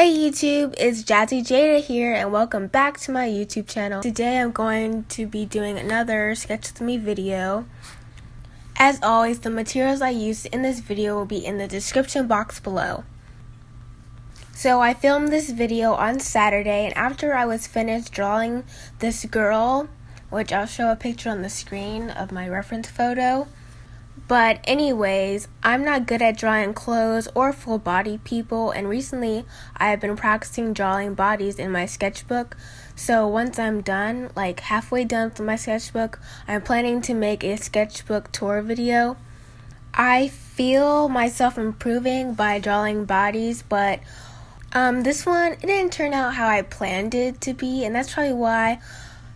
Hey YouTube, it's Jazzy Jada here and welcome back to my YouTube channel. Today I'm going to be doing another sketch with me video. As always, the materials I used in this video will be in the description box below. So I filmed this video on Saturday, and after I was finished drawing this girl, which I'll show a picture on the screen of my reference photo. But anyways, I'm not good at drawing clothes or full body people, and recently I have been practicing drawing bodies in my sketchbook. So once I'm done, like halfway done with my sketchbook, I'm planning to make a sketchbook tour video. I feel myself improving by drawing bodies, but this one, it didn't turn out how I planned it to be, and that's probably why,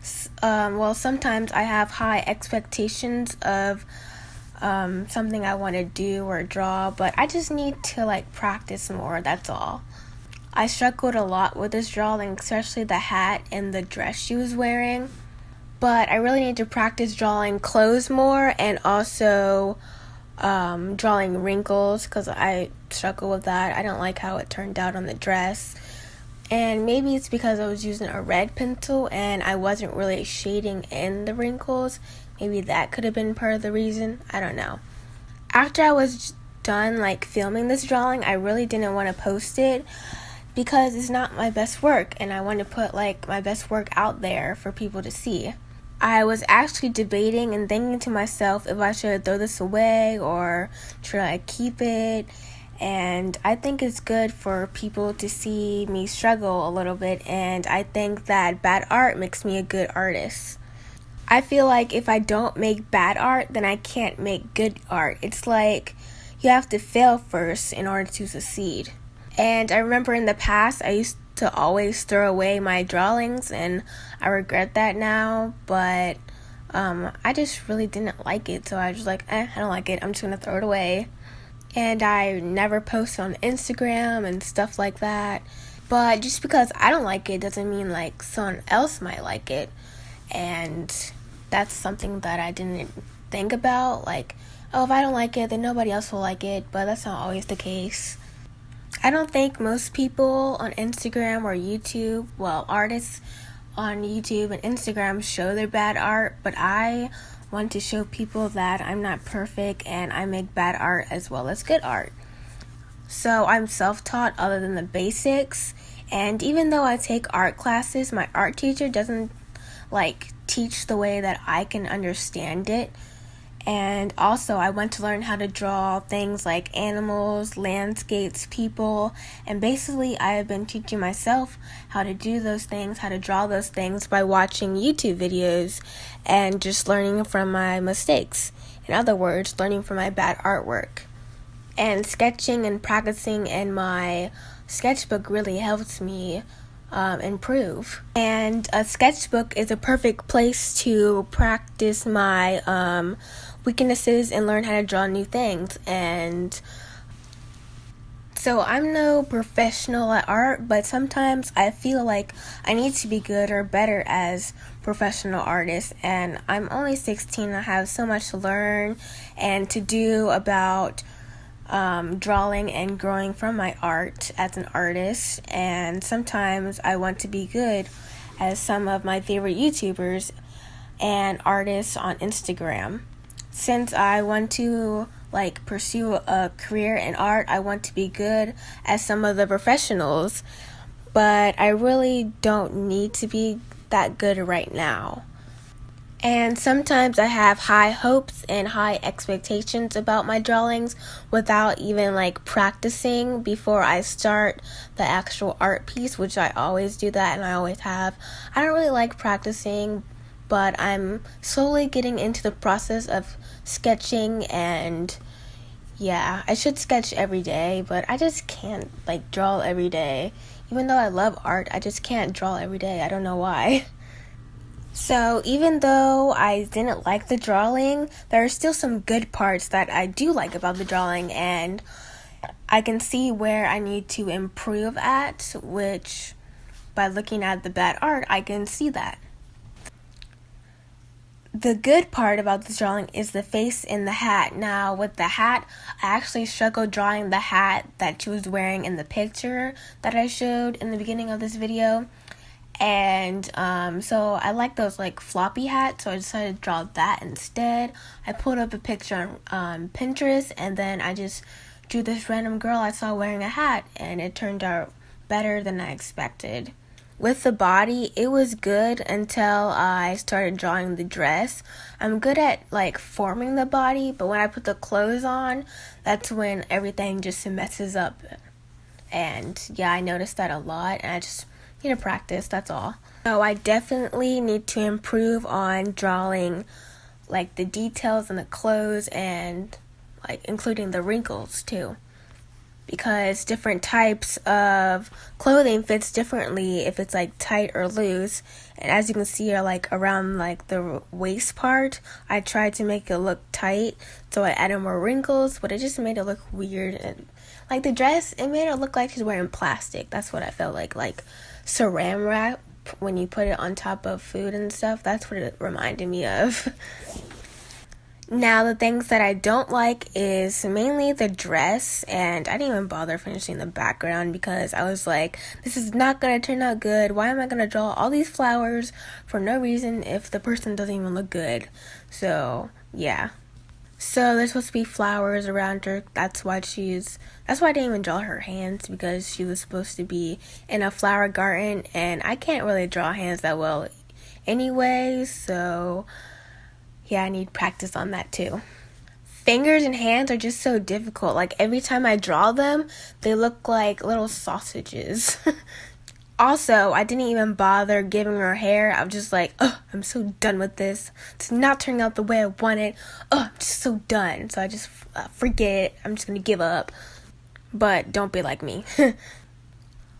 sometimes I have high expectations of something I want to do or draw, but I just need to practice more, that's all. I struggled a lot with this drawing, especially the hat and the dress she was wearing, but I really need to practice drawing clothes more and also drawing wrinkles, because I struggle with that. I don't like how it turned out on the dress, and maybe it's because I was using a red pencil and I wasn't really shading in the wrinkles. Maybe that could have been part of the reason. I don't know. After I was done filming this drawing, I really didn't want to post it because it's not my best work, and I want to put my best work out there for people to see. I was actually debating and thinking to myself if I should throw this away or should I keep it. And I think it's good for people to see me struggle a little bit, and I think that bad art makes me a good artist. I feel like if I don't make bad art, then I can't make good art. It's like you have to fail first in order to succeed. And I remember in the past, I used to always throw away my drawings, and I regret that now, but I just really didn't like it, so I was like, I don't like it, I'm just gonna throw it away. And I never post on Instagram and stuff like that, but just because I don't like it doesn't mean someone else might like it. And that's something that I didn't think about, if I don't like it, then nobody else will like it, but that's not always the case. I don't think most people on Instagram or YouTube, artists on YouTube and Instagram show their bad art, but I want to show people that I'm not perfect and I make bad art as well as good art. So I'm self-taught other than the basics, and even though I take art classes, my art teacher doesn't teach the way that I can understand it. And also I want to learn how to draw things like animals, landscapes, people, and basically I have been teaching myself how to do those things, how to draw those things by watching YouTube videos and just learning from my mistakes. In other words, learning from my bad artwork. And sketching and practicing in my sketchbook really helps me improve. And a sketchbook is a perfect place to practice my weaknesses and learn how to draw new things. And so I'm no professional at art, but sometimes I feel like I need to be good or better as professional artist, and I'm only 16. I have so much to learn and to do about drawing and growing from my art as an artist, and sometimes I want to be good as some of my favorite YouTubers and artists on Instagram. Since I want to pursue a career in art, I want to be good as some of the professionals, but I really don't need to be that good right now. And sometimes I have high hopes and high expectations about my drawings without even practicing before I start the actual art piece, which I always do that, and I always have. I don't really like practicing, but I'm slowly getting into the process of sketching, and yeah, I should sketch every day, but I just can't draw every day. Even though I love art, I just can't draw every day. I don't know why. So even though I didn't like the drawing, there are still some good parts that I do like about the drawing, and I can see where I need to improve at, which by looking at the bad art, I can see that. The good part about this drawing is the face in the hat. Now, with the hat, I actually struggled drawing the hat that she was wearing in the picture that I showed in the beginning of this video. And so I like those like floppy hats, so I decided to draw that instead. I pulled up a picture on Pinterest, and then I just drew this random girl I saw wearing a hat, and it turned out better than I expected. With the body, it was good until I started drawing the dress. I'm good at like forming the body, but when I put the clothes on, that's when everything just messes up. And yeah, I noticed that a lot, and I just need to practice, that's all. So I definitely need to improve on drawing like the details in the clothes, and like including the wrinkles too, because different types of clothing fits differently if it's like tight or loose. And as you can see, like around like the waist part, I tried to make it look tight, so I added more wrinkles, but it just made it look weird. And like the dress, it made it look like she's wearing plastic. That's what I felt like saran wrap when you put it on top of food and stuff. That's what it reminded me of. Now, the things that I don't like is mainly the dress, and I didn't even bother finishing the background because I was like, this is not going to turn out good. Why am I going to draw all these flowers for no reason if the person doesn't even look good? So, yeah. So, there's supposed to be flowers around her. That's why I didn't even draw her hands, because she was supposed to be in a flower garden, and I can't really draw hands that well anyway, so yeah, I need practice on that too. Fingers and hands are just so difficult. Like every time I draw them, they look like little sausages. Also, I didn't even bother giving her hair. I was just like, oh, I'm so done with this. It's not turning out the way I wanted. Oh, I'm just so done. So I just forget it. I'm just going to give up. But don't be like me.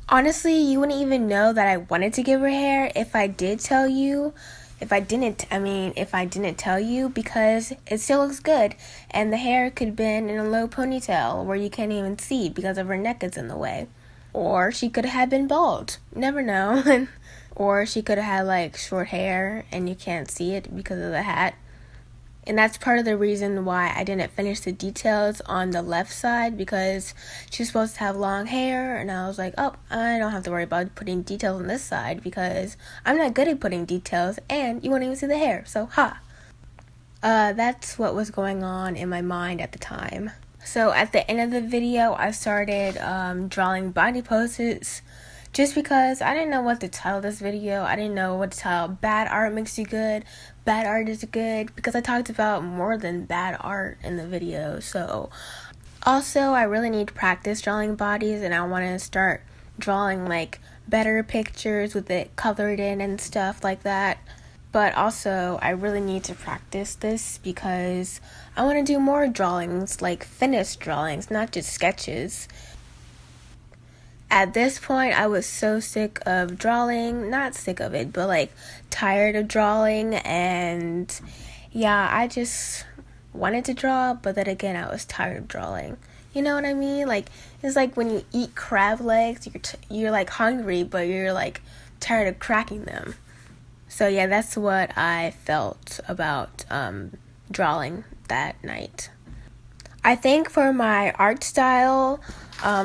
Honestly, you wouldn't even know that I wanted to give her hair if I did tell you. If I didn't tell you, because it still looks good, and the hair could have been in a low ponytail where you can't even see because of her neck is in the way. Or she could have been bald. Never know. Or she could have had like short hair and you can't see it because of the hat. And that's part of the reason why I didn't finish the details on the left side, because she's supposed to have long hair, and I was like, oh, I don't have to worry about putting details on this side because I'm not good at putting details and you won't even see the hair, so that's what was going on in my mind at the time. So at the end of the video, I started drawing body poses, just because I didn't know what to title this video. I didn't know what to title. Bad art makes you good. Bad art is good, because I talked about more than bad art in the video. So also, I really need to practice drawing bodies, and I want to start drawing like better pictures with it colored in and stuff like that. But also, I really need to practice this because I want to do more drawings, like finished drawings, not just sketches. At this point, I was so sick of drawing, not sick of it, but like tired of drawing, and yeah, I just wanted to draw, but then again, I was tired of drawing. You know what I mean? Like, it's like when you eat crab legs, you're like hungry, but you're like tired of cracking them. So yeah, that's what I felt about drawing that night. I think for my art style,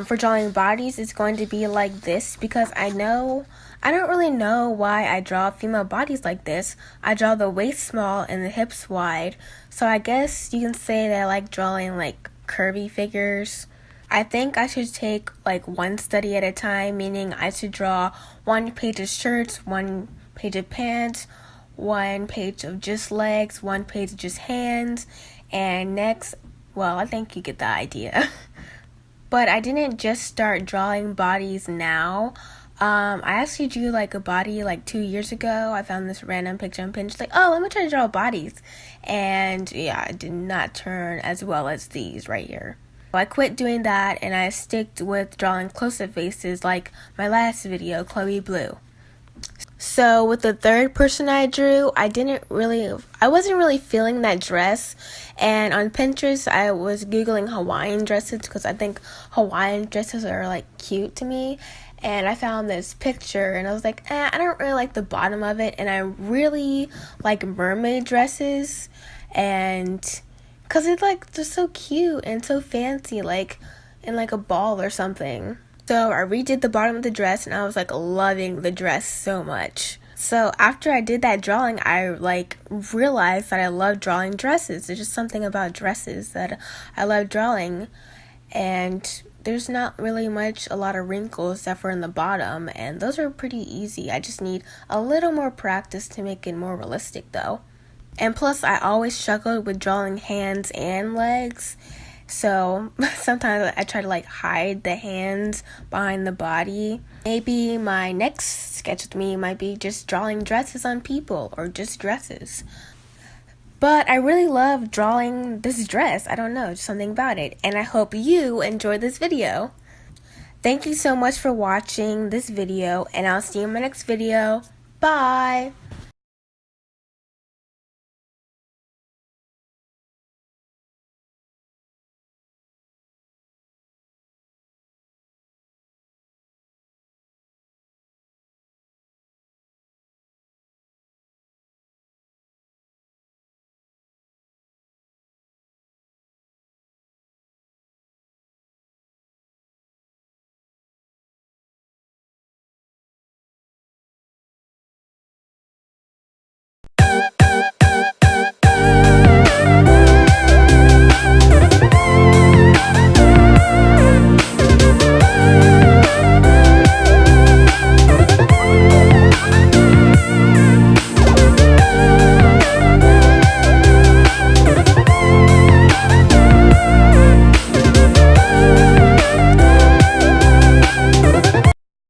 for drawing bodies, it's going to be like this, because I don't really know why I draw female bodies like this. I draw the waist small and the hips wide, so I guess you can say that I like drawing like curvy figures. I think I should take like one study at a time, meaning I should draw 1 page of shirts, 1 page of pants, 1 page of just legs, 1 page of just hands, and next, well, I think you get the idea. But I didn't just start drawing bodies now. I actually drew like a body like 2 years ago. I found this random picture on Pinterest, like, oh, let me try to draw bodies. And yeah, it did not turn as well as these right here. I quit doing that, and I sticked with drawing close-up faces like my last video, Chloe Blue. So with the third person I drew, I wasn't really feeling that dress, and on Pinterest I was googling Hawaiian dresses because I think Hawaiian dresses are like cute to me, and I found this picture and I was like, I don't really like the bottom of it, and I really like mermaid dresses, and because it's like just so cute and so fancy, like in like a ball or something. So I redid the bottom of the dress and I was like loving the dress so much. So after I did that drawing, I like realized that I love drawing dresses. There's just something about dresses that I love drawing, and there's not really a lot of wrinkles except for in the bottom, and those are pretty easy. I just need a little more practice to make it more realistic though. And plus, I always struggled with drawing hands and legs, so sometimes I try to like hide the hands behind the body. Maybe my next sketch with me might be just drawing dresses on people, or just dresses. But I really love drawing this dress. I don't know, just something about it. And I hope you enjoyed this video. Thank you so much for watching this video, and I'll see you in my next video. Bye!